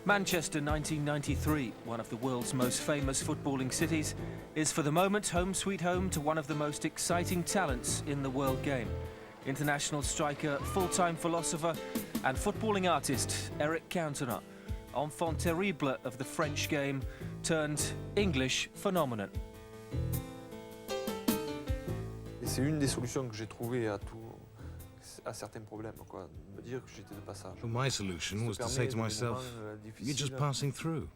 Manchester 1993, one of the world's most famous footballing cities, is for the moment home sweet home to one of the most exciting talents in the world game. International striker, full-time philosopher and footballing artist Aah Cantona, enfant terrible of the French game turned English phenomenon. C'est une des solutions que j'ai trouvées à certains problèmes, quoi. Me dire que j'étais de passage. Well, my solution was to say to myself, you're just passing through.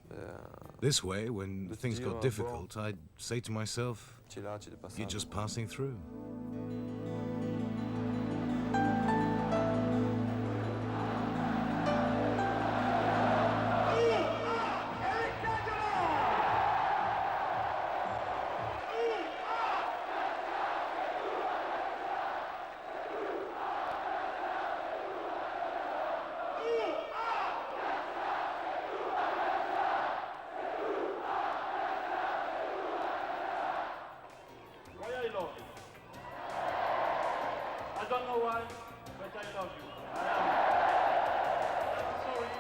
This way, when things got difficult, I'd say to myself, you're just passing through. I don't know why, but I love you. I'm sorry,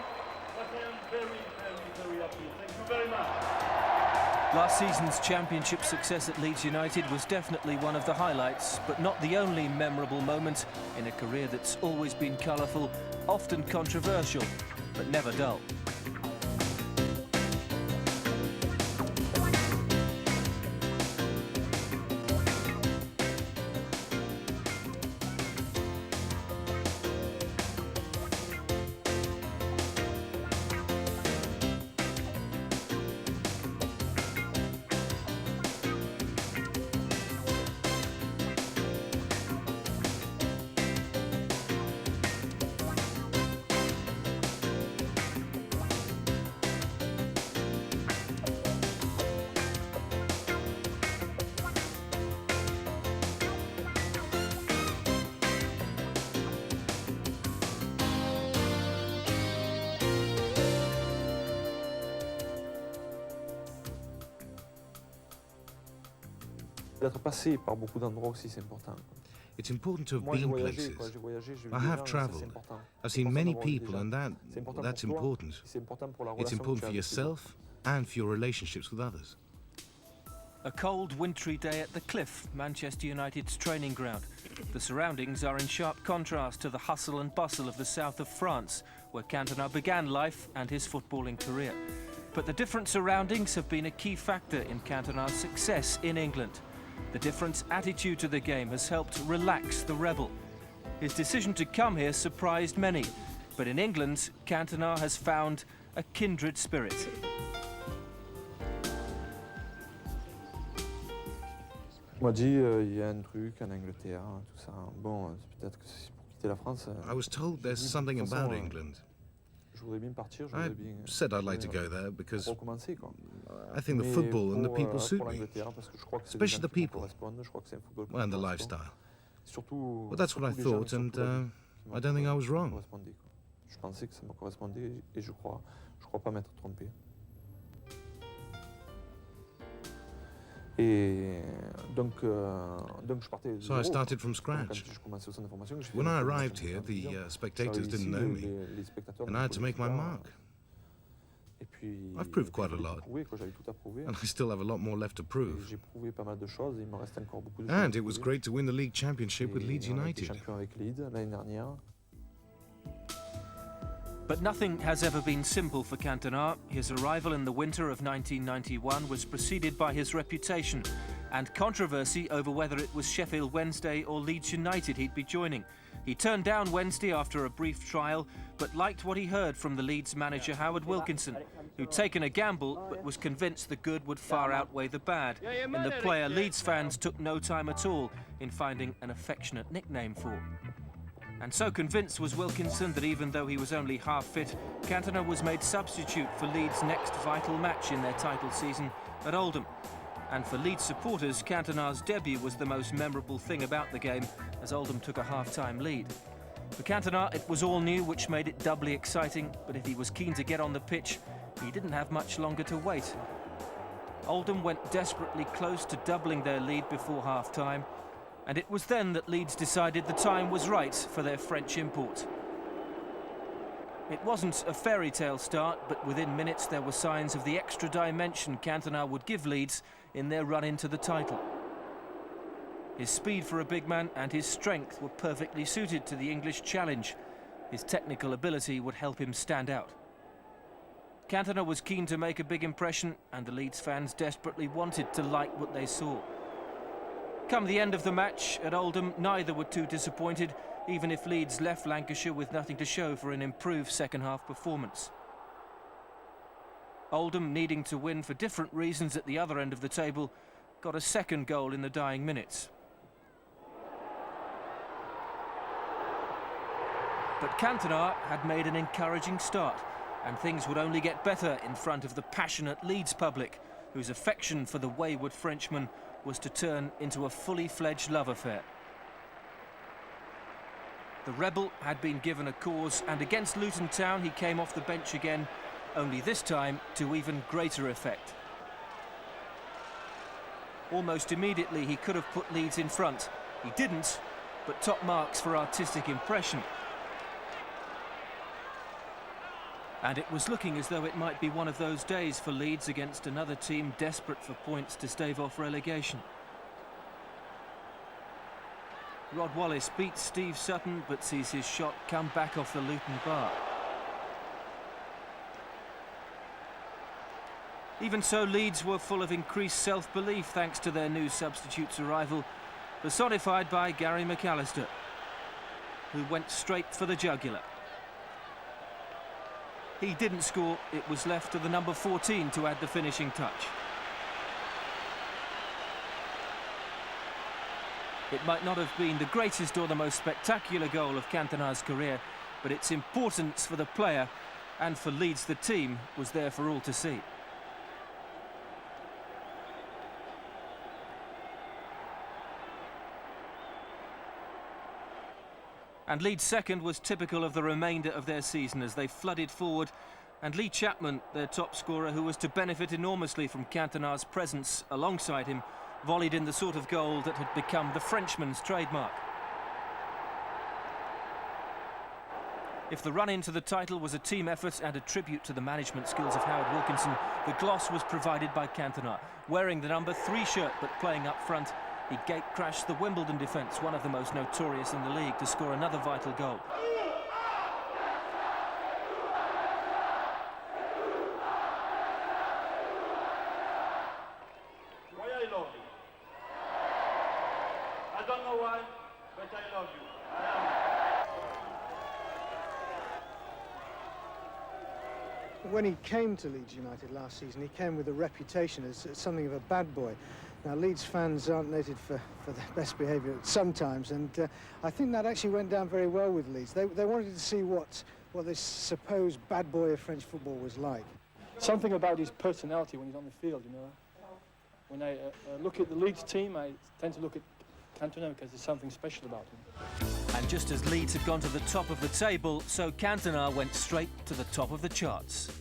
but I am very, very, very happy. Thank you very much. Last season's championship success at Leeds United was definitely one of the highlights, but not the only memorable moment in a career that's always been colourful, often controversial, but never dull. D'être passé par beaucoup d'endroits aussi, c'est important. It's important to have been places. I have travelled. I've seen many people, and that's important. It's important for yourself and for your relationships with others. A cold, wintry day at the Cliff, Manchester United's training ground. The surroundings are in sharp contrast to the hustle and bustle of the south of France, where Cantona began life and his footballing career. But the different surroundings have been a key factor in Cantona's success in England. The different attitude to the game has helped relax the rebel. His decision to come here surprised many, but in England, Cantona has found a kindred spirit. On m'a dit, il y a un truc en Angleterre, tout ça. Bon, peut-être que c'est pour quitter la France. I was told there's something about England. I said I'd like to go there because I think the football and the people suit me, especially the people and the lifestyle. Well, that's what I thought, and I don't think I was wrong. Je pensais que ça me correspondait et je crois pas m'être trompé. So I started from scratch. When I arrived here, the spectators didn't know me, and I had to make my mark. I've proved quite a lot, and I still have a lot more left to prove. And it was great to win the league championship with Leeds United. But nothing has ever been simple for Cantona. His arrival in the winter of 1991 was preceded by his reputation and controversy over whether it was Sheffield Wednesday or Leeds United he'd be joining. He turned down Wednesday after a brief trial, but liked what he heard from the Leeds manager Howard Wilkinson, who'd taken a gamble but was convinced the good would far outweigh the bad. In the player Leeds fans took no time at all in finding an affectionate nickname for. And so convinced was Wilkinson that even though he was only half fit, Cantona was made substitute for Leeds' next vital match in their title season at Oldham. And for Leeds supporters, Cantona's debut was the most memorable thing about the game, as Oldham took a half-time lead. For Cantona, it was all new, which made it doubly exciting, but if he was keen to get on the pitch, he didn't have much longer to wait. Oldham went desperately close to doubling their lead before half-time, and it was then that Leeds decided the time was right for their French import. It wasn't a fairy tale start, but within minutes there were signs of the extra dimension Cantona would give Leeds in their run into the title. His speed for a big man and his strength were perfectly suited to the English challenge. His technical ability would help him stand out. Cantona was keen to make a big impression, and the Leeds fans desperately wanted to like what they saw. Come the end of the match at Oldham, neither were too disappointed, even if Leeds left Lancashire with nothing to show for an improved second-half performance. Oldham, needing to win for different reasons at the other end of the table, got a second goal in the dying minutes. But Cantona had made an encouraging start, and things would only get better in front of the passionate Leeds public, whose affection for the wayward Frenchman was to turn into a fully fledged love affair. The rebel had been given a cause, and against Luton Town he came off the bench again, only this time to even greater effect. Almost immediately he could have put Leeds in front. He didn't, but top marks for artistic impression. And it was looking as though it might be one of those days for Leeds against another team desperate for points to stave off relegation. Rod Wallace beats Steve Sutton, but sees his shot come back off the Luton bar. Even so, Leeds were full of increased self-belief thanks to their new substitute's arrival, personified by Gary McAllister, who went straight for the jugular. He didn't score, it was left to the number 14 to add the finishing touch. It might not have been the greatest or the most spectacular goal of Cantona's career, but its importance for the player and for Leeds the team was there for all to see. And Leeds' second was typical of the remainder of their season as they flooded forward, and Lee Chapman, their top scorer, who was to benefit enormously from Cantona's presence alongside him, volleyed in the sort of goal that had become the Frenchman's trademark. If the run into the title was a team effort and a tribute to the management skills of Howard Wilkinson, the gloss was provided by Cantona. Wearing the number 3 shirt but playing up front, he gate-crashed the Wimbledon defence, one of the most notorious in the league, to score another vital goal. Why I love you? I don't know why, but I love you. When he came to Leeds United last season, he came with a reputation as something of a bad boy. Now, Leeds fans aren't noted for their best behaviour sometimes, and I think that actually went down very well with Leeds. They wanted to see what this supposed bad boy of French football was like. Something about his personality when he's on the field, you know. When I look at the Leeds team, I tend to look at Cantona because there's something special about him. And just as Leeds had gone to the top of the table, so Cantona went straight to the top of the charts.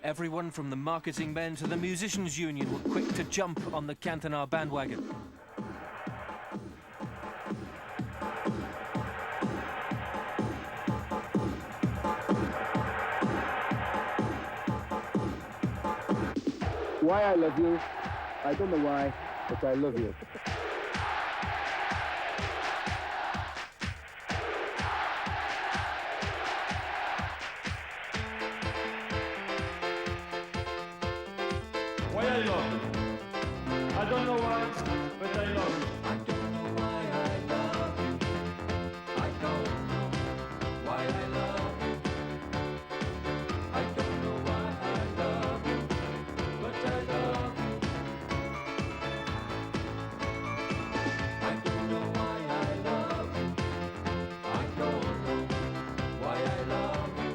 Everyone from the marketing men to the musicians' union were quick to jump on the Cantona bandwagon. Why I love you, I don't know why, but I love you. Why I love you? I don't know why, but I love you. I don't know why I love you. I don't know why I love you. I don't know why I love you, but I love you. I don't know why I love you. I don't know why I love you.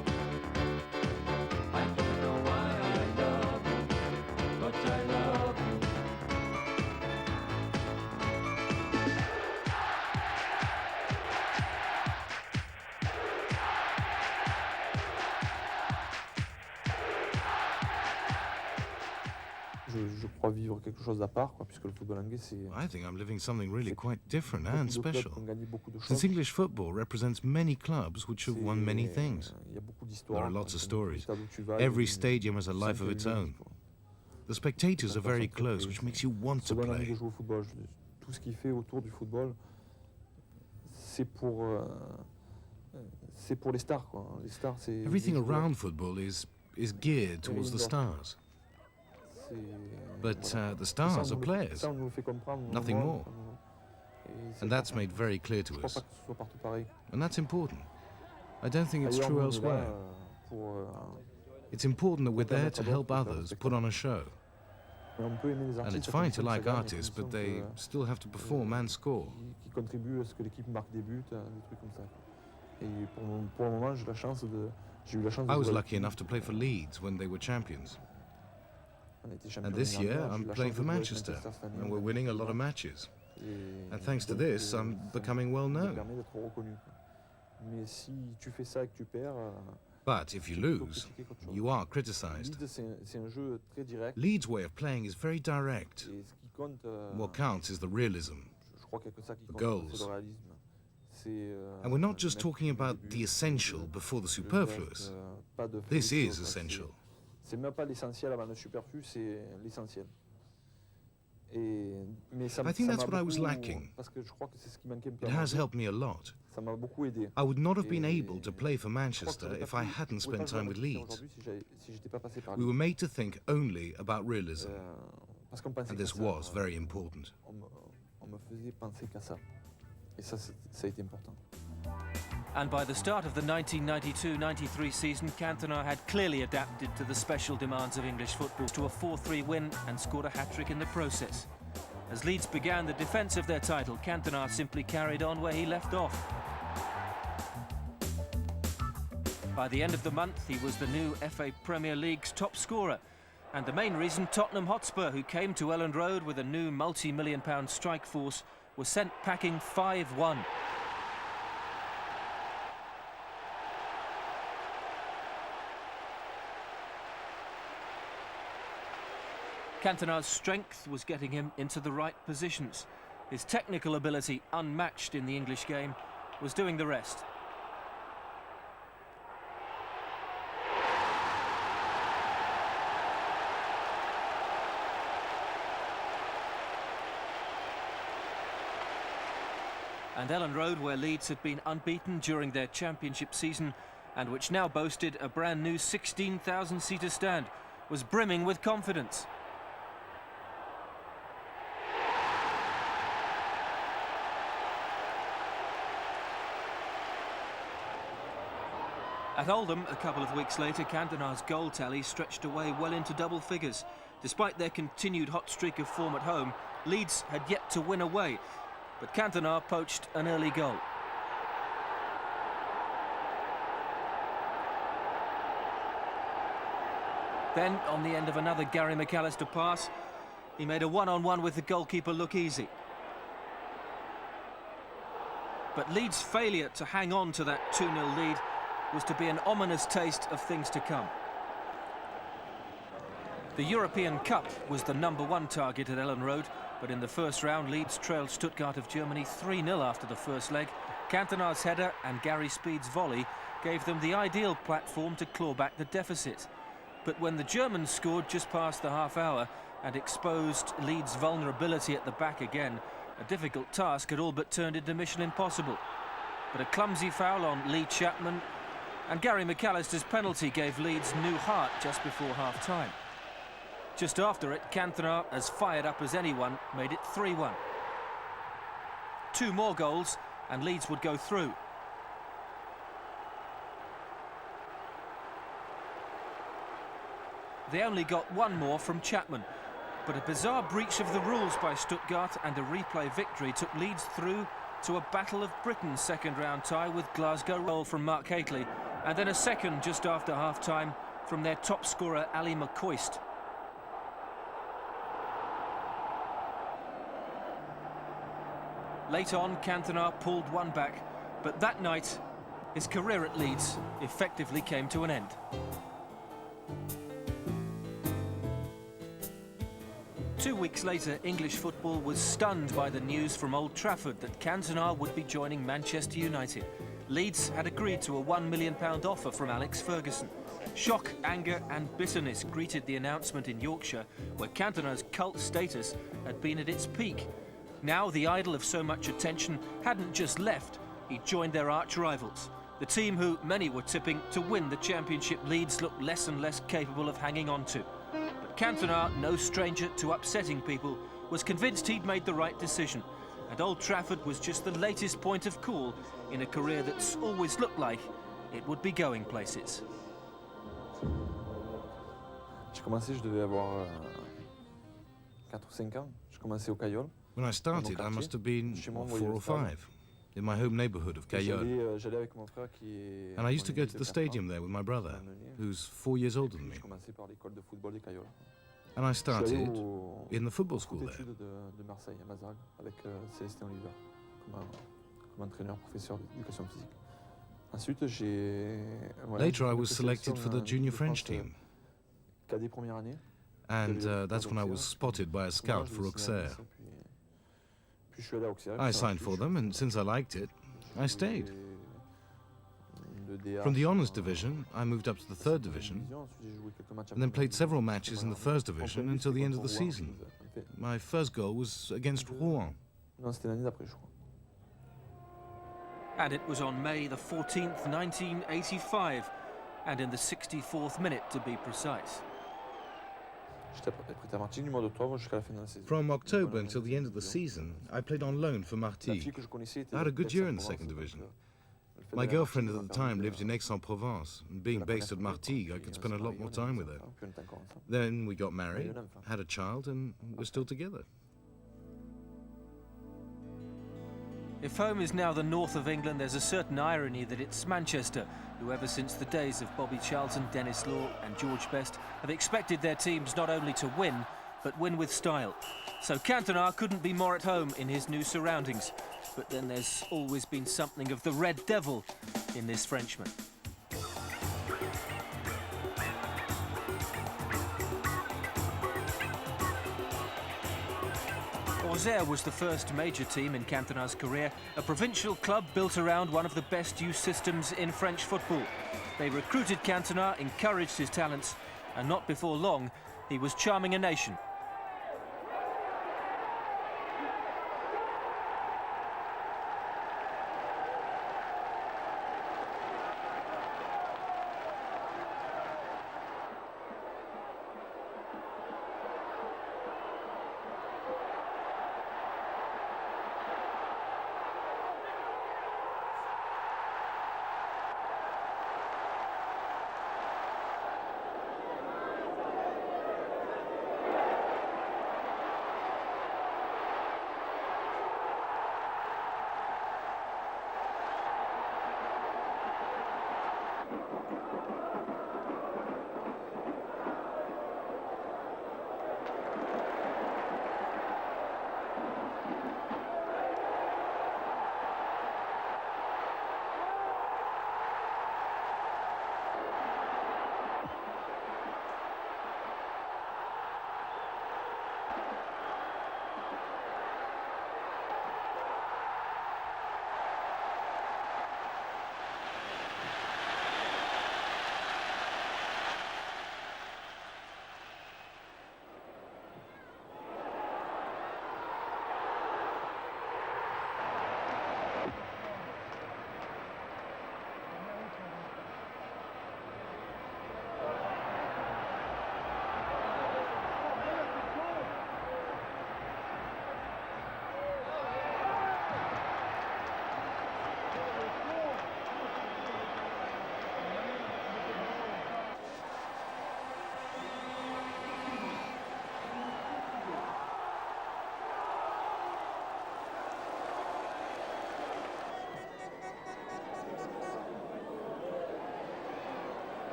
I don't know why I love you, but I love you. Je crois vivre quelque chose d'à part, quoi, puisque le football anglais, c'est... I think I'm living something really quite different and Beaucoup de clubs special. qui ont gagné beaucoup de choses. Since English football represents many clubs which have won many things. Il y a beaucoup There d'histoires. are lots of stories. Stade où tu vas, Every il y a stadium has a une life of its centaine de own. vies, quoi. The spectators are very close, which makes you want to Ça donne envie play. de jouer au football. Tout ce qui fait autour du football, c'est pour les stars, quoi. Les stars, c'est... Everything les joueurs. around football is geared towards the stars. C'est... But voilà. the stars are players, Ça, on nous le fait comprendre. on nothing le voit, more. et c'est and that's important. made very clear Je to crois us. pas que ce soit partout pareil. And that's important. I don't think it's Ailleurs, true nous, on est là, elsewhere. pour, It's important that we're there to help Permettre à d'autres others de faire put on a show. mais on peut aimer les And artistes it's à fine to condition que ça like gagne, à artists, but condition they que- still have to perform and score. qui contribuent à ce que l'équipe marque des buts, des trucs comme ça. Et pour le moment, j'ai eu la chance de I was jouer lucky avec enough to play for Leeds when they were champions. on a été champion And this l'année year, dernière, j'ai eu I'm la playing chance for de jouer avec Manchester, Manchester cette année. and we're winning a lot of matches. Et And thanks to donc, this, I'm ça becoming well me known. permet d'être reconnu, quoi. Mais si tu fais ça et que tu perds, But if you tu peux lose, critiquer qu'autre chose. you are criticized. Leeds, c'est un jeu très direct. Leeds' way of playing is very direct. Et ce qui compte, What counts is the realism. je crois qu'il n'y a que ça qui The compte, goals. c'est le réalisme. C'est, And we're not just mettre talking des about buts, the essential before the le superfluous. geste, pas de This folie, is quoi. essential. C'est même pas l'essentiel avant le superflu, c'est l'essentiel. Mais ça, I think ça that's m'a what I was beaucoup- lacking. Parce que je crois que c'est ce qui manquait un peu It à has moi. helped me a lot. Ça m'a beaucoup aidé. I would not have been Et able to play for je crois que Manchester j'aurais if pas I pu- hadn't je pourrais pas spent jouer à time with Manchester Leeds. aujourd'hui si j'étais pas passé par We were Leeds. made to think only about realism, Parce qu'on pensait and qu'à this ça, was very important. on me faisait penser qu'à ça. Et ça a été important. And by the start of the 1992-93 season, Cantona had clearly adapted to the special demands of English football to a 4-3 win and scored a hat-trick in the process. As Leeds began the defence of their title, Cantona simply carried on where he left off. By the end of the month, he was the new FA Premier League's top scorer, and the main reason Tottenham Hotspur, who came to Elland Road with a new multi-million-pound strike force, was sent packing 5-1. Cantona's strength was getting him into the right positions. His technical ability, unmatched in the English game, was doing the rest. And Elland Road, where Leeds had been unbeaten during their championship season and which now boasted a brand new 16,000-seater stand, was brimming with confidence. At Oldham, a couple of weeks later, Cantona's goal tally stretched away well into double figures. Despite their continued hot streak of form at home, Leeds had yet to win away, but Cantona poached an early goal. Then, on the end of another Gary McAllister pass, he made a one-on-one with the goalkeeper look easy. But Leeds' failure to hang on to that 2-0 lead was to be an ominous taste of things to come. The European Cup was the #1 target at Elland Road, but in the first round, Leeds trailed Stuttgart of Germany 3-0 after the first leg. Cantona's header and Gary Speed's volley gave them the ideal platform to claw back the deficit. But when the Germans scored just past the half hour and exposed Leeds' vulnerability at the back again, a difficult task had all but turned into mission impossible. But a clumsy foul on Lee Chapman and Gary McAllister's penalty gave Leeds new heart just before half-time. Just after it, Cantona, as fired up as anyone, made it 3-1. 2 more goals and Leeds would go through. They only got one more from Chapman, but a bizarre breach of the rules by Stuttgart and a replay victory took Leeds through to a Battle of Britain second-round tie with Glasgow. Goal from Mark Hateley, and then a second just after half-time from their top scorer Ali McCoist. Late on, Cantona pulled one back, but that night, his career at Leeds effectively came to an end. 2 weeks later, English football was stunned by the news from Old Trafford that Cantona would be joining Manchester United. Leeds had agreed to a £1 million offer from Alex Ferguson. Shock, anger and bitterness greeted the announcement in Yorkshire, where Cantona's cult status had been at its peak. Now the idol of so much attention hadn't just left, he joined their arch-rivals. The team who many were tipping to win the championship, Leeds looked less and less capable of hanging on to. But Cantona, no stranger to upsetting people, was convinced he'd made the right decision. And Old Trafford was just the latest point of call in a career that's always looked like it would be going places. J'ai commencé, je devais avoir 4 ou 5 ans. J'ai commencé au Caillol. When I started, I must have been 4 or 5, in my home neighborhood of Caillol. And I used to go to the stadium there with my brother, who's 4 years older than me. And I started in the football school there. Later I was selected for the junior French team. And that's when I was spotted by a scout for Auxerre. I signed for them, and since I liked it, I stayed. From the honours division, I moved up to the 3rd division, and then played several matches in the 1st division until the end of the season. My first goal was against Rouen. And it was on May the 14th, 1985, and in the 64th minute to be precise. From October until the end of the season, I played on loan for Martigues. I had a good year in the 2nd division. My girlfriend at the time lived in Aix-en-Provence, and being based at Martigues, I could spend a lot more time with her. Then we got married, had a child, and we're still together. If home is now the north of England, there's a certain irony that it's Manchester who, ever since the days of Bobby Charlton, Dennis Law and George Best, have expected their teams not only to win, but win with style. So Cantona couldn't be more at home in his new surroundings. But then there's always been something of the Red Devil in this Frenchman. Auxerre was the first major team in Cantona's career, a provincial club built around one of the best youth systems in French football. They recruited Cantona, encouraged his talents, and not before long, he was charming a nation.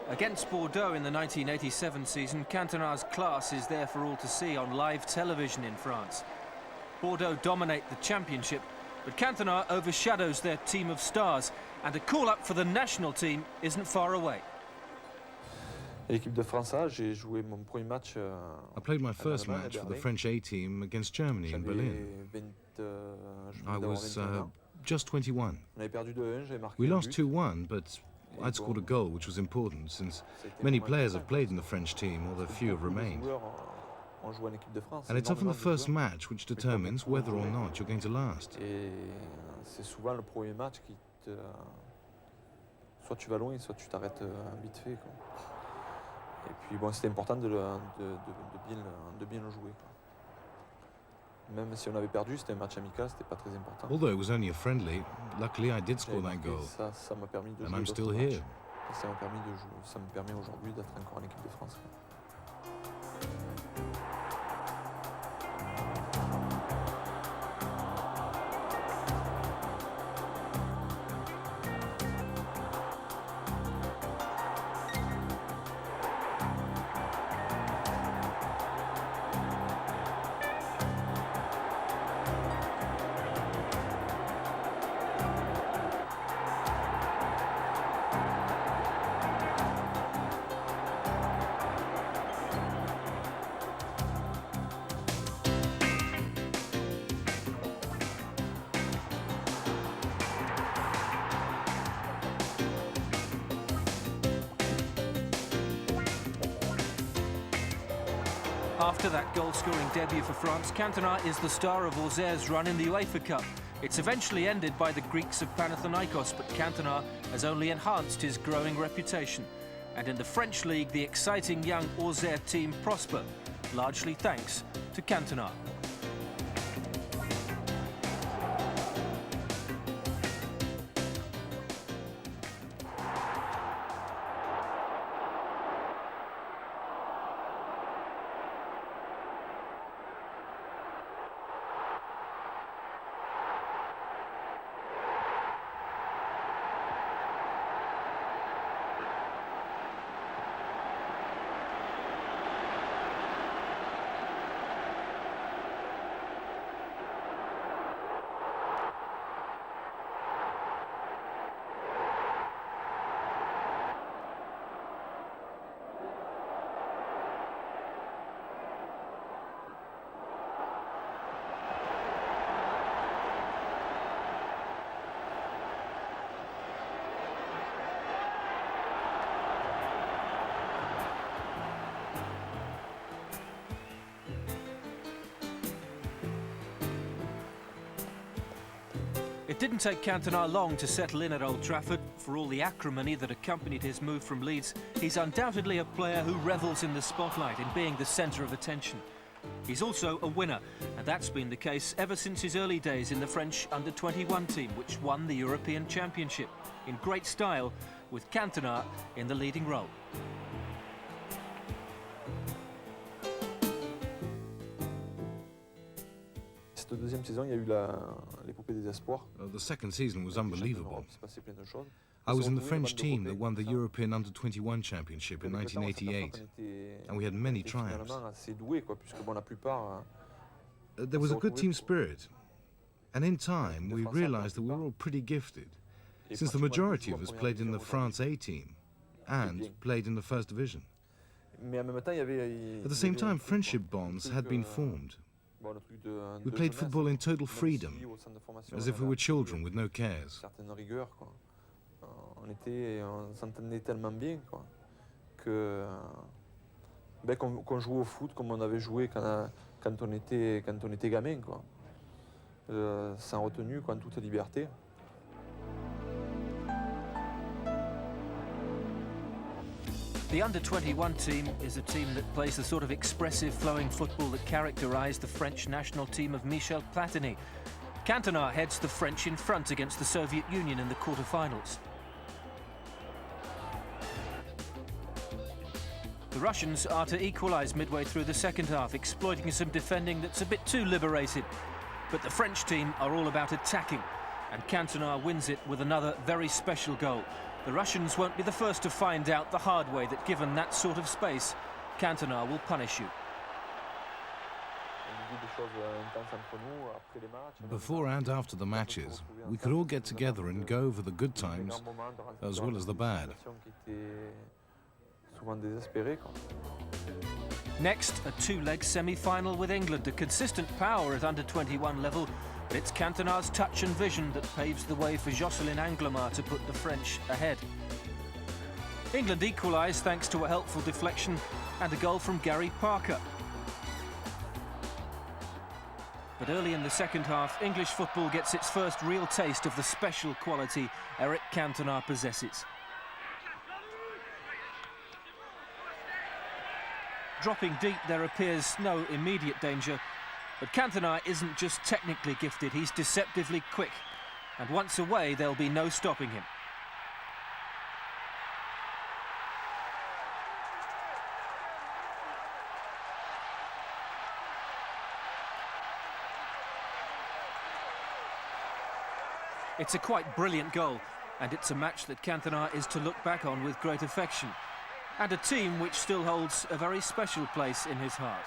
Against Bordeaux in the 1987 season, Cantona's class is there for all to see on live television in France. Bordeaux dominate the championship, but Cantona overshadows their team of stars, and a call-up for the national team isn't far away. L'équipe de France A, j'ai joué mon premier match. I played my first match for the French A team against Germany in Berlin. I was just 21. On avait perdu 2-1, j'avais marqué We un lost but. 2-1, but I'd scored a goal, which was important, since many players have played in the French team, although few have remained. On joue en équipe de France. And it's often the Énormément de first joueurs. match which determines whether or not you're going to last. Et c'est souvent le premier match qui te... Soit tu vas loin, soit tu t'arrêtes vite fait, quoi. Et puis bon, c'était important de bien le jouer, quoi. Même si on avait perdu, c'était un match amical, c'était pas très important. Although it was only a friendly, luckily I did score that goal. Ça m'a permis de And jouer I'm d'autres still matchs. here. Et ça m'a permis de jouer, ça me permet aujourd'hui d'être encore en équipe de France, quoi. After that goal-scoring debut for France, Cantona is the star of Auxerre's run in the UEFA Cup. It's eventually ended by the Greeks of Panathinaikos, but Cantona has only enhanced his growing reputation. And in the French league, the exciting young Auxerre team prosper, largely thanks to Cantona. It didn't take Cantona long to settle in at Old Trafford. For all the acrimony that accompanied his move from Leeds, he's undoubtedly a player who revels in the spotlight, in being the centre of attention. He's also a winner, and that's been the case ever since his early days in the French under-21 team, which won the European Championship in great style, with Cantona in the leading role. Cette deuxième saison, il y a eu l'épopée des espoirs. The second season was unbelievable. Il s'est passé plein de choses. I was in the French team that won the European Under-21 Championship in 1988, and we had many triumphs. Assez doué, quoi, puisque bon, la plupart. There was a good team spirit, and in time we realized that we were all pretty gifted, since the majority of us played in the France A team and played in the First Division. At the same time, friendship bonds had been formed. We played football in total freedom, as if we were children with no cares. On s'entendait tellement bien, quoi, que qu'on jouait au foot comme on avait joué quand on était gamin, quoi, sans retenue, quoi, en toute liberté. The under-21 team is a team that plays the sort of expressive, flowing football that characterised the French national team of Michel Platini. Cantona heads the French in front against the Soviet Union in the quarter-finals. The Russians are to equalise midway through the second half, exploiting some defending that's a bit too liberated. But the French team are all about attacking, and Cantona wins it with another very special goal. The Russians won't be the first to find out the hard way that given that sort of space, Cantona will punish you. Before and after the matches, we could all get together and go over the good times as well as the bad. souvent désespéré, quoi. Next, a two-leg semi-final with England, a consistent power at under-21 level, but it's Cantona's touch and vision that paves the way for Jocelyn Anglomar to put the French ahead. England equalised thanks to a helpful deflection and a goal from Gary Parker. But early in the second half, English football gets its first real taste of the special quality Aah Cantona possesses. Dropping deep, there appears no immediate danger, but Cantona isn't just technically gifted, he's deceptively quick, and once away there'll be no stopping him. It's a quite brilliant goal, and it's a match that Cantona is to look back on with great affection, and a team which still holds a very special place in his heart.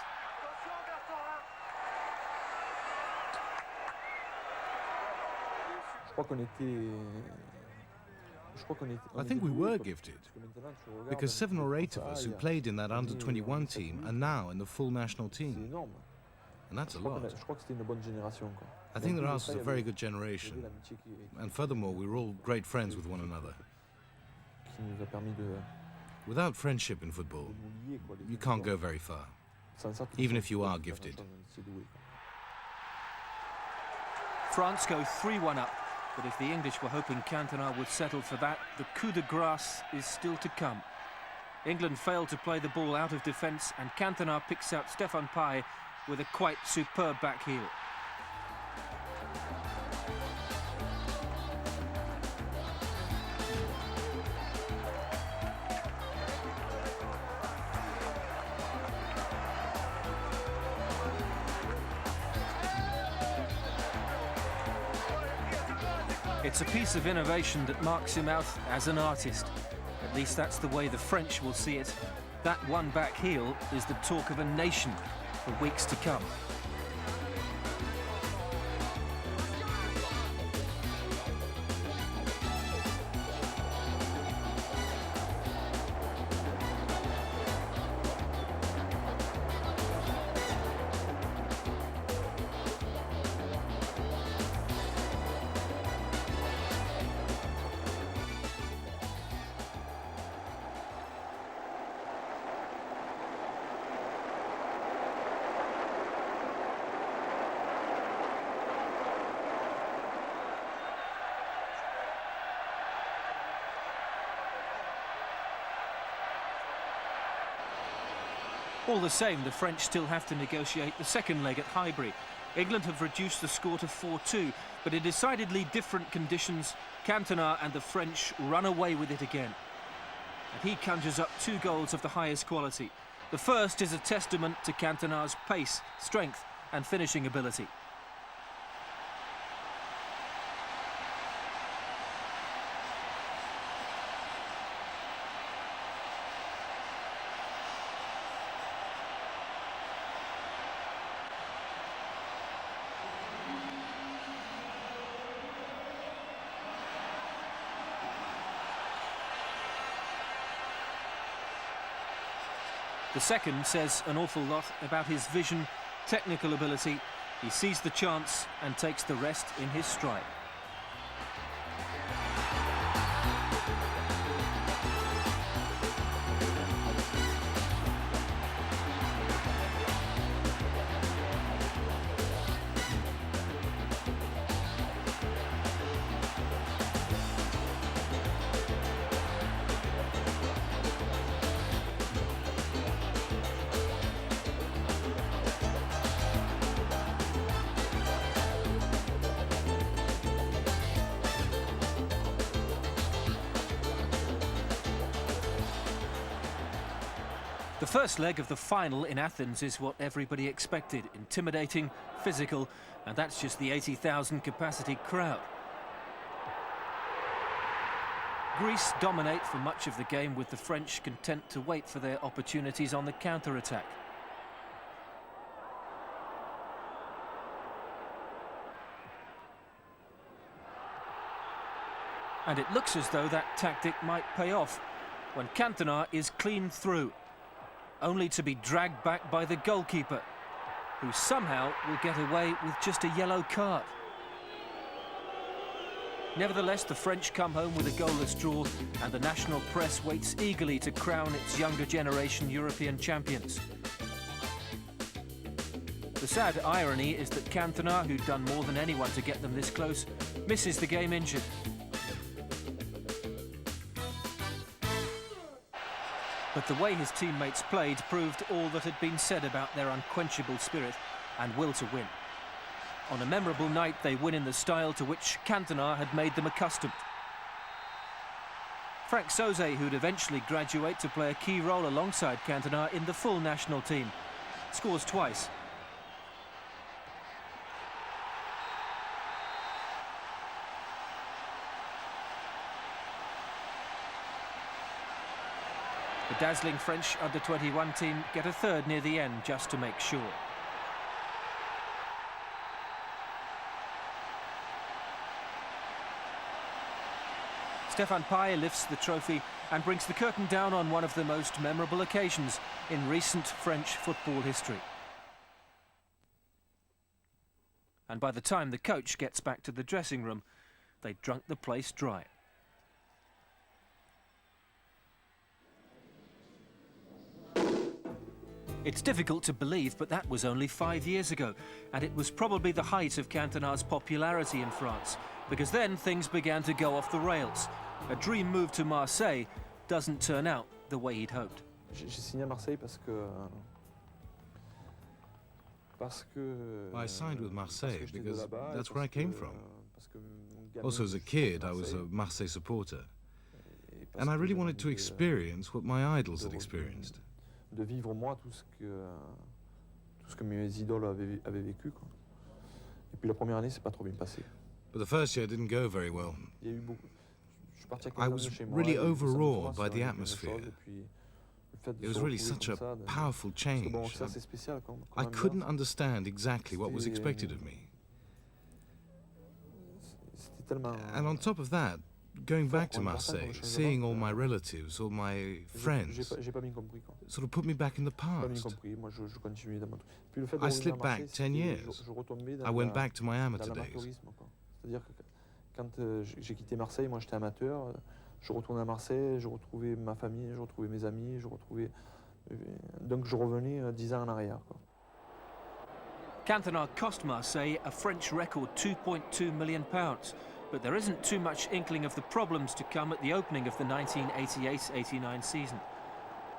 I think we were gifted, because 7 or 8 of us who played in that under-21 team are now in the full national team. And that's a lot. I think that ours was a very good generation. And furthermore, we were all great friends with one another. Without friendship in football, you can't go very far, even if you are gifted. France go 3-1 up, but if the English were hoping Cantona would settle for that, the coup de grace is still to come. England failed to play the ball out of defence, and Cantona picks out Stefan Pai with a quite superb back heel. It's a piece of innovation that marks him out as an artist. At least that's the way the French will see it. That one back heel is the talk of a nation for weeks to come. All the same, the French still have to negotiate the second leg at Highbury. England have reduced the score to 4-2, but in decidedly different conditions, Cantona and the French run away with it again. And he conjures up 2 goals of the highest quality. The first is a testament to Cantona's pace, strength and finishing ability. The second says an awful lot about his vision, technical ability. He sees the chance and takes the rest in his stride. The first leg of the final in Athens is what everybody expected. Intimidating, physical, and that's just the 80,000 capacity crowd. Greece dominate for much of the game, with the French content to wait for their opportunities on the counter-attack. And it looks as though that tactic might pay off. when Cantona is clean through, only to be dragged back by the goalkeeper, who somehow will get away with just a yellow card. Nevertheless, the French come home with a goalless draw, and the national press waits eagerly to crown its younger generation European champions. The sad irony is that Cantona, who'd done more than anyone to get them this close, misses the game injured. But the way his teammates played proved all that had been said about their unquenchable spirit and will to win. On a memorable night, they win in the style to which Cantona had made them accustomed. Franck Sauzet, who'd eventually graduate to play a key role alongside Cantona in the full national team, scores twice. The dazzling French under-21 team get a third near the end just to make sure. Stéphane Paille lifts the trophy and brings the curtain down on one of the most memorable occasions in recent French football history. And by the time the coach gets back to the dressing room, they'd drunk the place dry. It's difficult to believe, but that was only 5 years ago, and it was probably the height of Cantona's popularity in France, because then things began to go off the rails. A dream move to Marseille doesn't turn out the way he'd hoped. J'ai signé à Marseille parce que I signed with Marseille because that's where I came from. Also, as a kid, I was a Marseille supporter, and I really wanted to experience what my idols had experienced. De vivre moi tout ce que mes idoles avaient vécu, quoi. Et puis la première année, c'est pas trop bien passé. But the first year didn't go very well. Il y a eu beaucoup. Je suis parti I was really overawed by the atmosphere. It was really such a powerful change. I couldn't understand exactly what was expected of me. And on top of that, going back to Marseille, seeing all my relatives, all my friends, sort of put me back in the past. I slipped back 10 years. I went back to my amateur days. C'est-à-dire que quand j'ai quitté Marseille, moi j'étais amateur, je retournais à Marseille, je retrouvais ma famille, je retrouvais mes amis, donc je revenais 10 ans en arrière, quoi. Cantona cost Marseille a French record £2.2 million. But there isn't too much inkling of the problems to come at the opening of the 1988-89 season.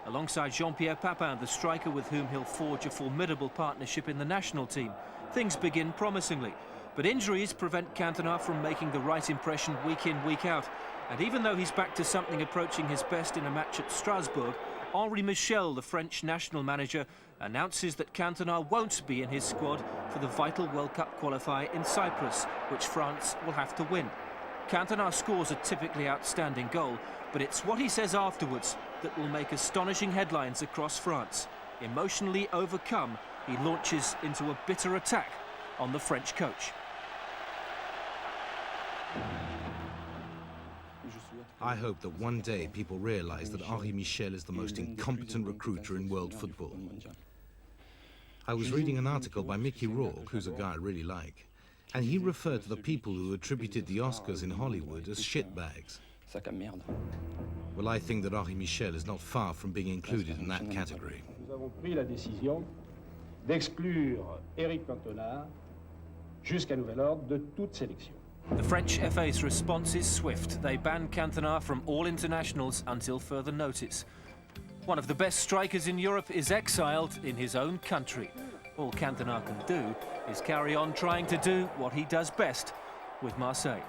Alongside Jean-Pierre Papin, the striker with whom he'll forge a formidable partnership in the national team, things begin promisingly. But injuries prevent Cantona from making the right impression week in, week out. And even though he's back to something approaching his best in a match at Strasbourg, Henri Michel, the French national manager, announces that Cantona won't be in his squad for the vital World Cup qualifier in Cyprus, which France will have to win. Cantona scores a typically outstanding goal, but it's what he says afterwards that will make astonishing headlines across France. Emotionally overcome, he launches into a bitter attack on the French coach. I hope that one day people realize that Henri Michel is the most incompetent recruiter in world football. I was reading an article by Mickey Rourke, who's a guy I really like, and he referred to the people who attributed the Oscars in Hollywood as shitbags. Well, I think that Henri Michel is not far from being included in that category. Nous avons pris la décision d'exclure Eric Cantona jusqu'à nouvel ordre de toute sélection. The French FA's response is swift. They ban Cantona from all internationals until further notice. One of the best strikers in Europe is exiled in his own country. All Cantona can do is carry on trying to do what he does best with Marseille.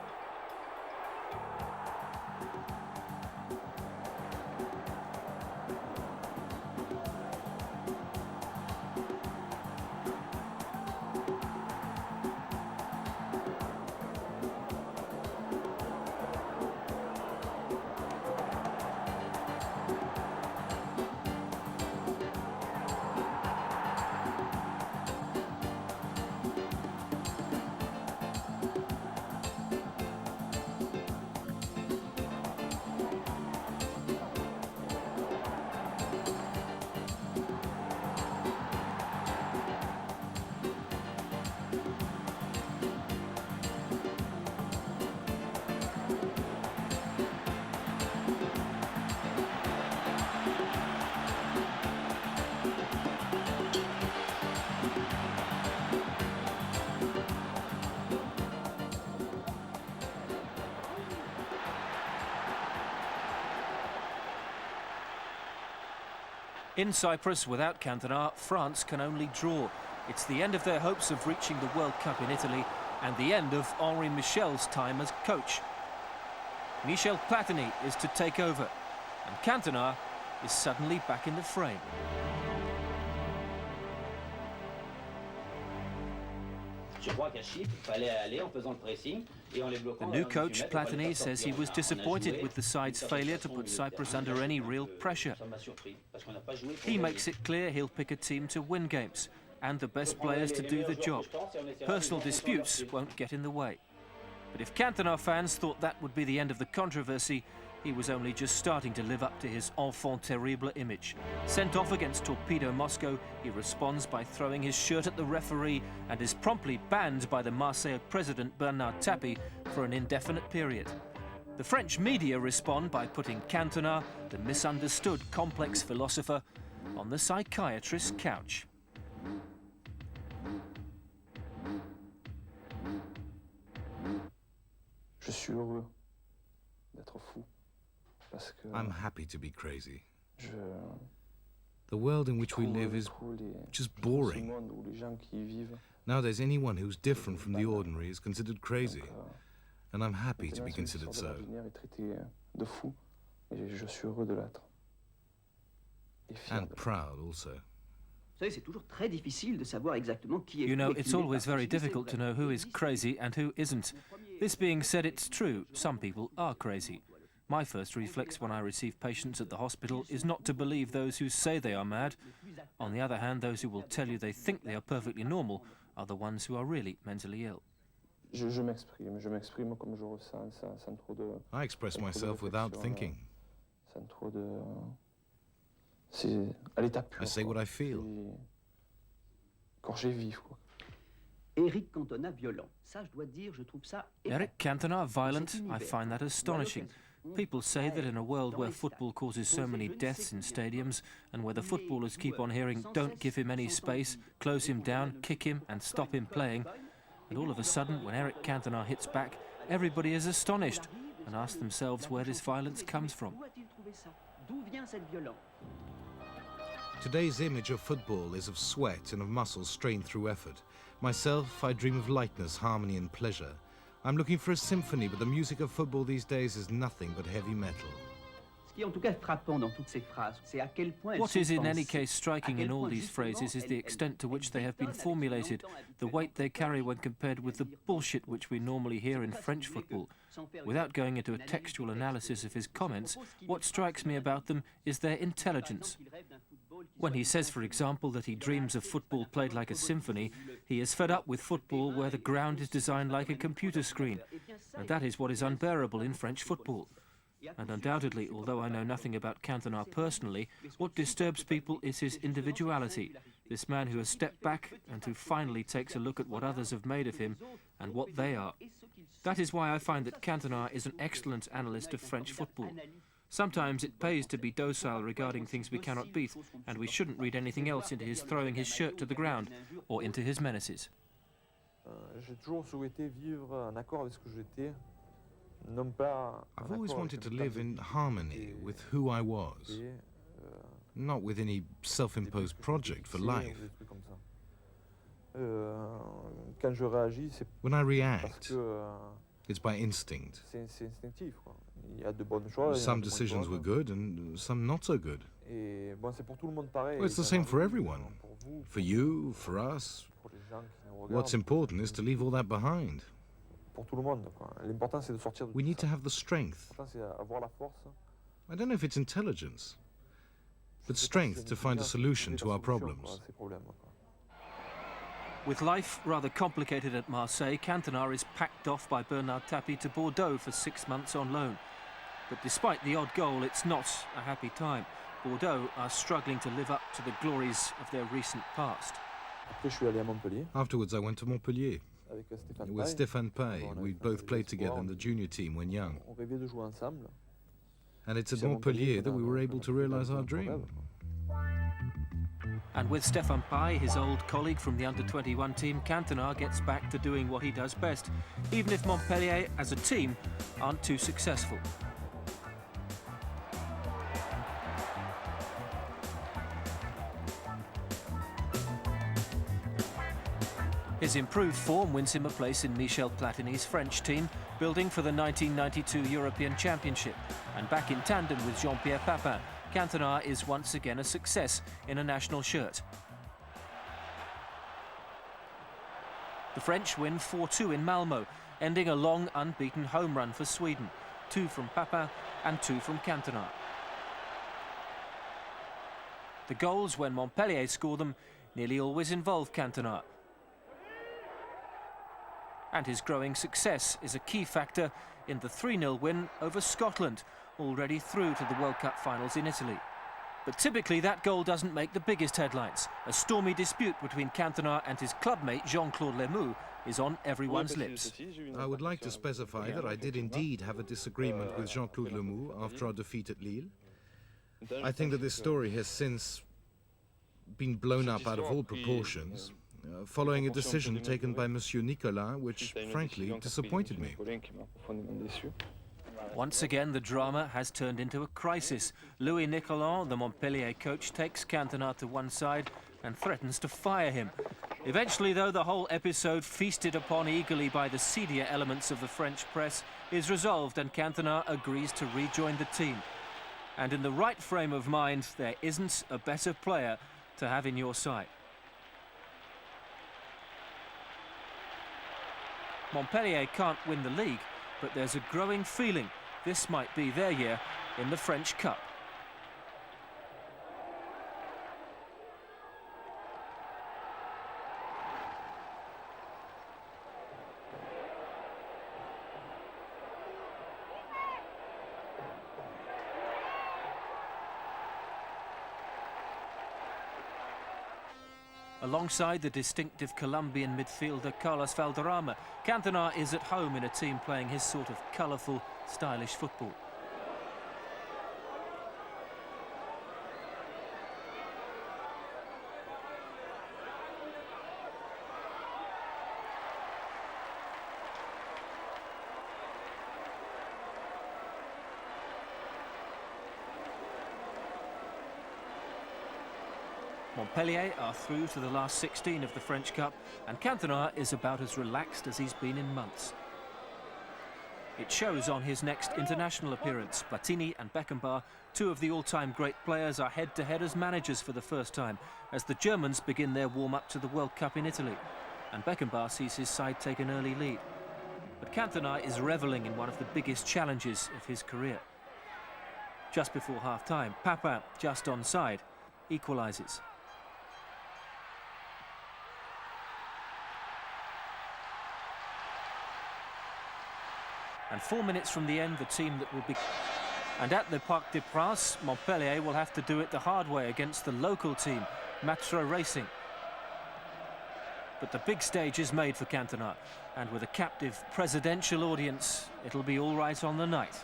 In Cyprus, without Cantona, France can only draw. It's the end of their hopes of reaching the World Cup in Italy and the end of Henri Michel's time as coach. Michel Platini is to take over, and Cantona is suddenly back in the frame. The new coach, Platini, says he was disappointed with the side's failure to put Cyprus under any real pressure. He makes it clear he'll pick a team to win games and the best players to do the job. Personal disputes won't get in the way. But if Cantona fans thought that would be the end of the controversy, he was only just starting to live up to his enfant terrible image. Sent off against Torpedo Moscow, he responds by throwing his shirt at the referee and is promptly banned by the Marseille president Bernard Tapie for an indefinite period. The French media respond by putting Cantona, the misunderstood complex philosopher, on the psychiatrist's couch. Je suis heureux d'être fou. I'm happy to be crazy. The world in which we live is just boring. Nowadays, anyone who's different from the ordinary is considered crazy. And I'm happy to be considered so. And proud also. You know, it's always very difficult to know who is crazy and who isn't. This being said, it's true, some people are crazy. My first reflex when I receive patients at the hospital is not to believe those who say they are mad. On the other hand, those who will tell you they think they are perfectly normal are the ones who are really mentally ill. I express myself without thinking. I say what I feel. Eric Cantona violent? I find that astonishing. People say that in a world where football causes so many deaths in stadiums and where the footballers keep on hearing "don't give him any space, close him down, kick him and stop him playing," and all of a sudden when Eric Cantona hits back, everybody is astonished and asks themselves where this violence comes from. Today's image of football is of sweat and of muscles strained through effort. Myself, I dream of lightness, harmony and pleasure. I'm looking for a symphony, but the music of football these days is nothing but heavy metal. What is in any case striking in all these phrases is the extent to which they have been formulated, the weight they carry when compared with the bullshit which we normally hear in French football. Without going into a textual analysis of his comments, what strikes me about them is their intelligence. When he says, for example, that he dreams of football played like a symphony, he is fed up with football where the ground is designed like a computer screen. And that is what is unbearable in French football. And undoubtedly, although I know nothing about Cantona personally, what disturbs people is his individuality. This man who has stepped back and who finally takes a look at what others have made of him and what they are. That is why I find that Cantona is an excellent analyst of French football. Sometimes it pays to be docile regarding things we cannot beat, and we shouldn't read anything else into his throwing his shirt to the ground or into his menaces. I've always wanted to live in harmony with who I was, not with any self-imposed project for life. When I react, it's by instinct. Some decisions were good and some not so good. Well, it's the same for everyone. For you, for us. What's important is to leave all that behind. We need to have the strength. I don't know if it's intelligence, but strength to find a solution to our problems. With life rather complicated at Marseille, Cantona is packed off by Bernard Tapie to Bordeaux for 6 months on loan. But despite the odd goal, it's not a happy time. Bordeaux are struggling to live up to the glories of their recent past. Afterwards, I went to Montpellier. With Stéphane Pay, we both played together in the junior team when young. And it's at Montpellier that we were able to realize our dream. And with Stéphane Pay, his old colleague from the under-21 team, Cantona gets back to doing what he does best, even if Montpellier, as a team, aren't too successful. His improved form wins him a place in Michel Platini's French team, building for the 1992 European Championship. And back in tandem with Jean-Pierre Papin, Cantona is once again a success in a national shirt. The French win 4-2 in Malmö, ending a long unbeaten home run for Sweden. 2 from Papin and 2 from Cantona. The goals, when Montpellier score them, nearly always involve Cantona. And his growing success is a key factor in the 3-0 win over Scotland, already through to the World Cup finals in Italy. But typically that goal doesn't make the biggest headlines. A stormy dispute between Cantona and his clubmate Jean-Claude Lemoux is on everyone's lips. I would like to specify that I did indeed have a disagreement with Jean-Claude Lemoux after our defeat at Lille. I think that this story has since been blown up out of all proportions, following a decision taken by Monsieur Nicolas, which frankly disappointed me. Once again, the drama has turned into a crisis. Louis Nicolas, the Montpellier coach, takes Cantona to one side and threatens to fire him. Eventually, though, the whole episode, feasted upon eagerly by the seedier elements of the French press, is resolved and Cantona agrees to rejoin the team. And in the right frame of mind, there isn't a better player to have in your side. Montpellier can't win the league, but there's a growing feeling this might be their year in the French Cup. Alongside the distinctive Colombian midfielder Carlos Valderrama, Cantona is at home in a team playing his sort of colourful, stylish football. Montpellier are through to the last 16 of the French Cup, and Cantona is about as relaxed as he's been in months. It shows on his next international appearance. Platini and Beckenbauer, 2 of the all-time great players, are head-to-head as managers for the first time, as the Germans begin their warm-up to the World Cup in Italy. And Beckenbauer sees his side take an early lead. But Cantona is revelling in one of the biggest challenges of his career. Just before half-time, Papin, just onside, equalises. And 4 minutes from the end, the team that will be... And at the Parc des Princes, Montpellier will have to do it the hard way against the local team, Matra Racing. But the big stage is made for Cantona, and with a captive presidential audience, it'll be all right on the night.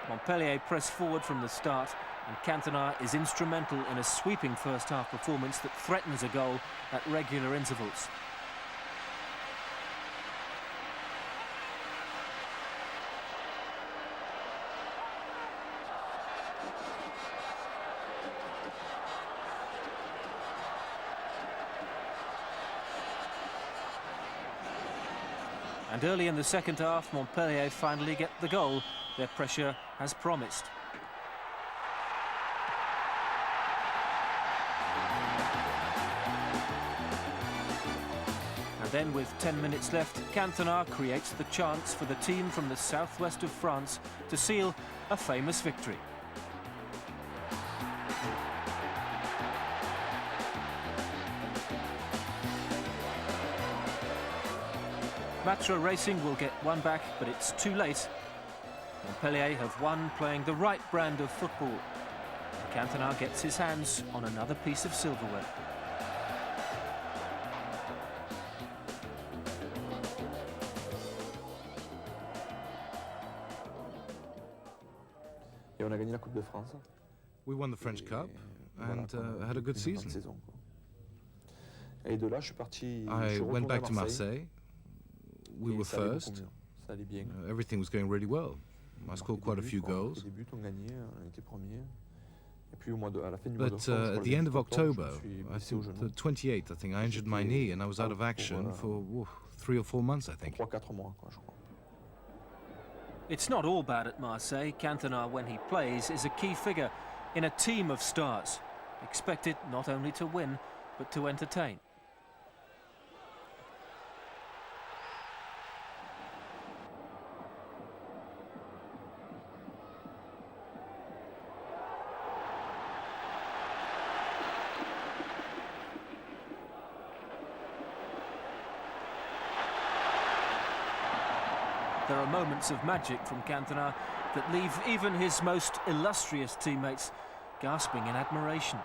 Montpellier press forward from the start, and Cantona is instrumental in a sweeping first-half performance that threatens a goal at regular intervals. And early in the second half, Montpellier finally get the goal their pressure has promised. And then, with 10 minutes left, Cantona creates the chance for the team from the southwest of France to seal a famous victory. Matra Racing will get one back, but it's too late. Montpellier have won playing the right brand of football. Cantona gets his hands on another piece of silverware. Et on a gagné la Coupe de France. We won the French Cup and had a good season. Et de là, je suis parti. I went back to Marseille. We were first. Everything was going really well. I scored quite a few goals. But at the end of October, I think the 28th, I think, I injured my knee and I was out of action for 3 or 4 months, I think. It's not all bad at Marseille. Cantona, when he plays, is a key figure in a team of stars, expected not only to win, but to entertain. There are moments of magic from Cantona that leave even his most illustrious teammates gasping in admiration.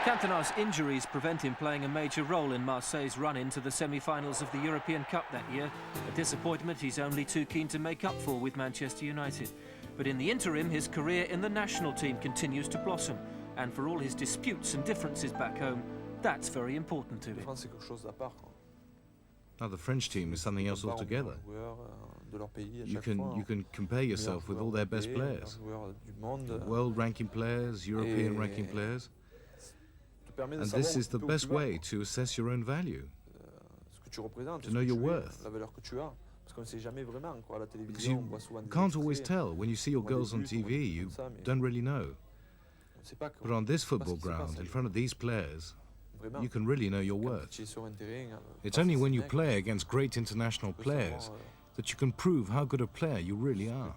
Cantona's injuries prevent him playing a major role in Marseille's run into the semi-finals of the European Cup that year, a disappointment he's only too keen to make up for with Manchester United. But in the interim, his career in the national team continues to blossom, and for all his disputes and differences back home, that's very important to him. Now the French team is something else altogether. You can compare yourself with all their best players, world ranking players, European ranking players. And this is the best way to assess your own value, to know your worth. Because you can't always tell. When you see your goals on TV, you don't really know. But on this football ground, in front of these players, you can really know your worth. It's only when you play against great international players that you can prove how good a player you really are.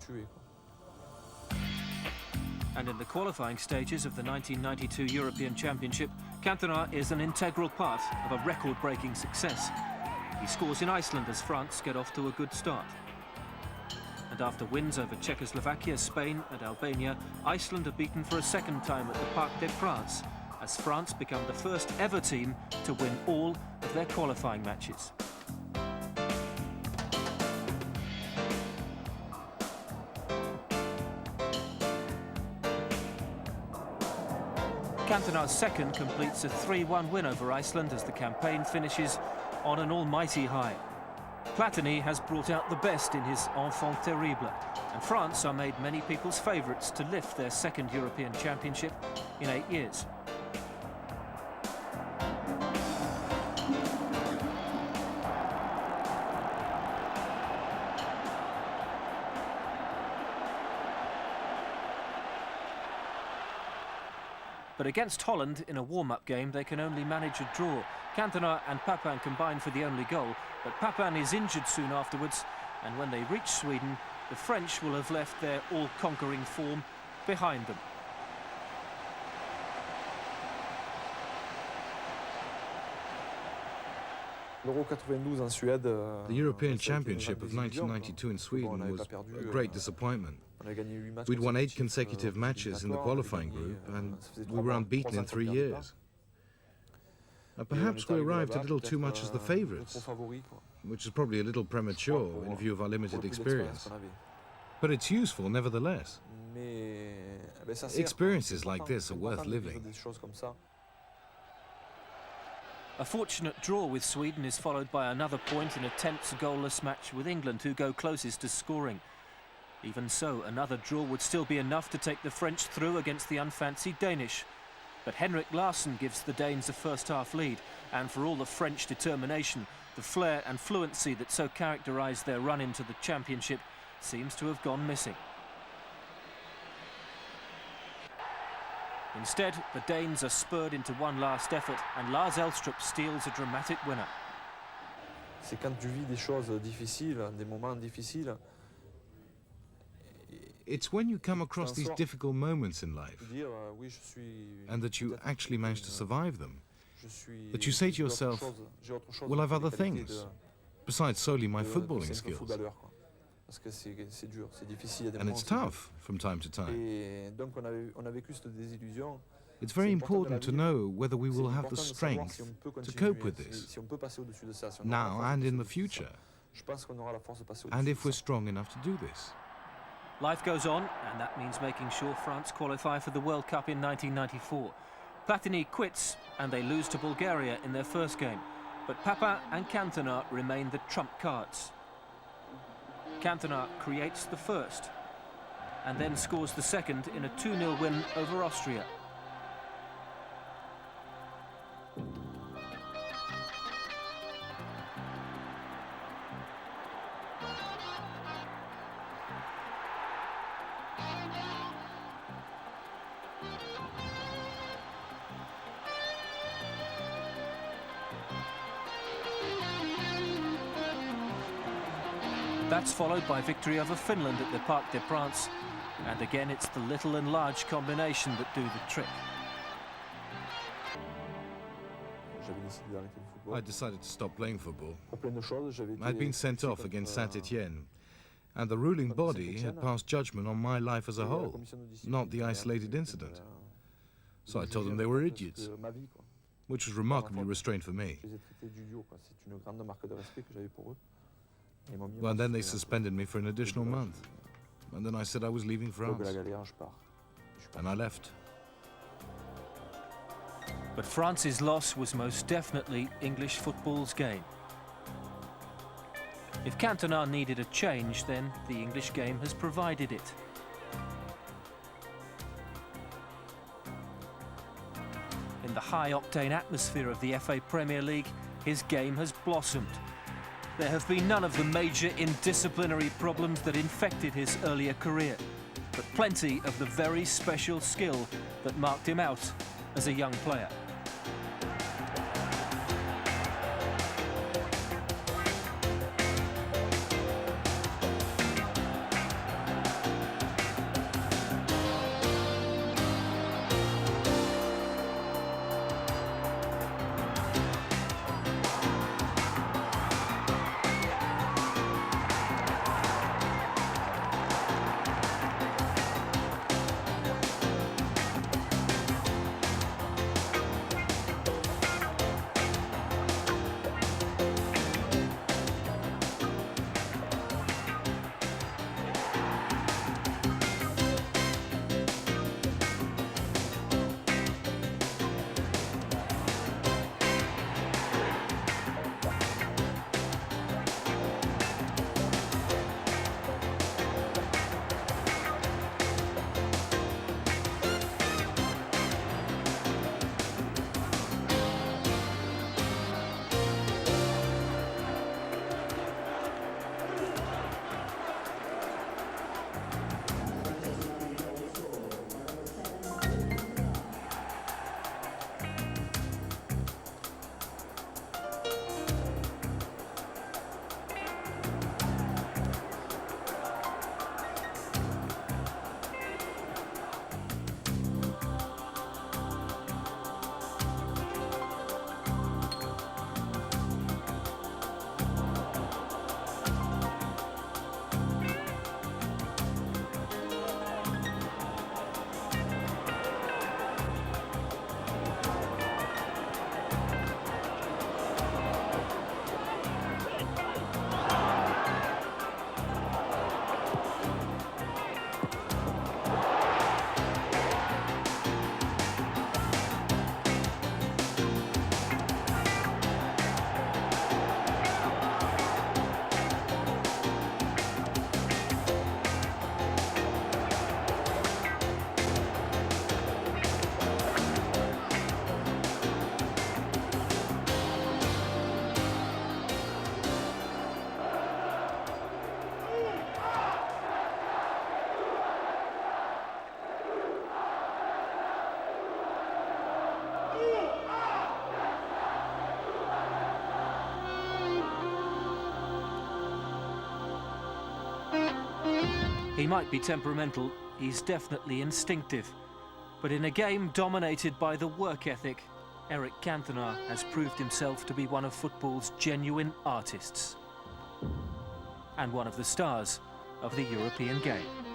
And in the qualifying stages of the 1992 European Championship, Cantona is an integral part of a record-breaking success. He scores in Iceland as France get off to a good start. And after wins over Czechoslovakia, Spain and Albania, Iceland are beaten for a second time at the Parc des Princes, as France become the first ever team to win all of their qualifying matches. Cantona's second completes a 3-1 win over Iceland as the campaign finishes on an almighty high. Platini has brought out the best in his enfant terrible, and France are made many people's favourites to lift their second European Championship in 8 years. But against Holland in a warm-up game, they can only manage a draw. Cantona and Papin combine for the only goal, but Papin is injured soon afterwards, and when they reach Sweden, the French will have left their all-conquering form behind them. The European Championship of 1992 in Sweden was a great disappointment. We'd won 8 consecutive matches in the qualifying group, and we were unbeaten in 3 years. Perhaps we arrived a little too much as the favourites, which is probably a little premature in view of our limited experience. But it's useful nevertheless. Experiences like this are worth living. A fortunate draw with Sweden is followed by another point in a tense goalless match with England, who go closest to scoring. Even so, another draw would still be enough to take the French through against the unfancied Danish. But Henrik Larsson gives the Danes a first-half lead, and for all the French determination, the flair and fluency that so characterised their run into the championship, seems to have gone missing. Instead, the Danes are spurred into one last effort, and Lars Elstrup steals a dramatic winner. C'est quand tu vis des choses difficiles, des moments difficiles. It's when you come across these difficult moments in life, and that you actually manage to survive them, that you say to yourself, well, I've other things, besides solely my footballing skills. And it's tough from time to time. It's very important to know whether we will have the strength to cope with this, now and in the future, and if we're strong enough to do this. Life goes on, and that means making sure France qualify for the World Cup in 1994. Platini quits, and they lose to Bulgaria in their first game. But Papin and Cantona remain the trump cards. Cantona creates the first, and then scores the second in a 2-0 win over Austria. That's followed by victory over Finland at the Parc des Princes, and again it's the little and large combination that do the trick. I decided to stop playing football. I'd been sent off against Saint-Étienne, and the ruling body had passed judgment on my life as a whole, not the isolated incident. So I told them they were idiots, which was remarkably restrained for me. Well, and then they suspended me for an additional month. And then I said I was leaving France. And I left. But France's loss was most definitely English football's gain. If Cantona needed a change, then the English game has provided it. In the high-octane atmosphere of the FA Premier League, his game has blossomed. There have been none of the major indisciplinary problems that infected his earlier career, but plenty of the very special skill that marked him out as a young player. He might be temperamental, he's definitely instinctive. But in a game dominated by the work ethic, Aah Cantona has proved himself to be one of football's genuine artists. And one of the stars of the European game.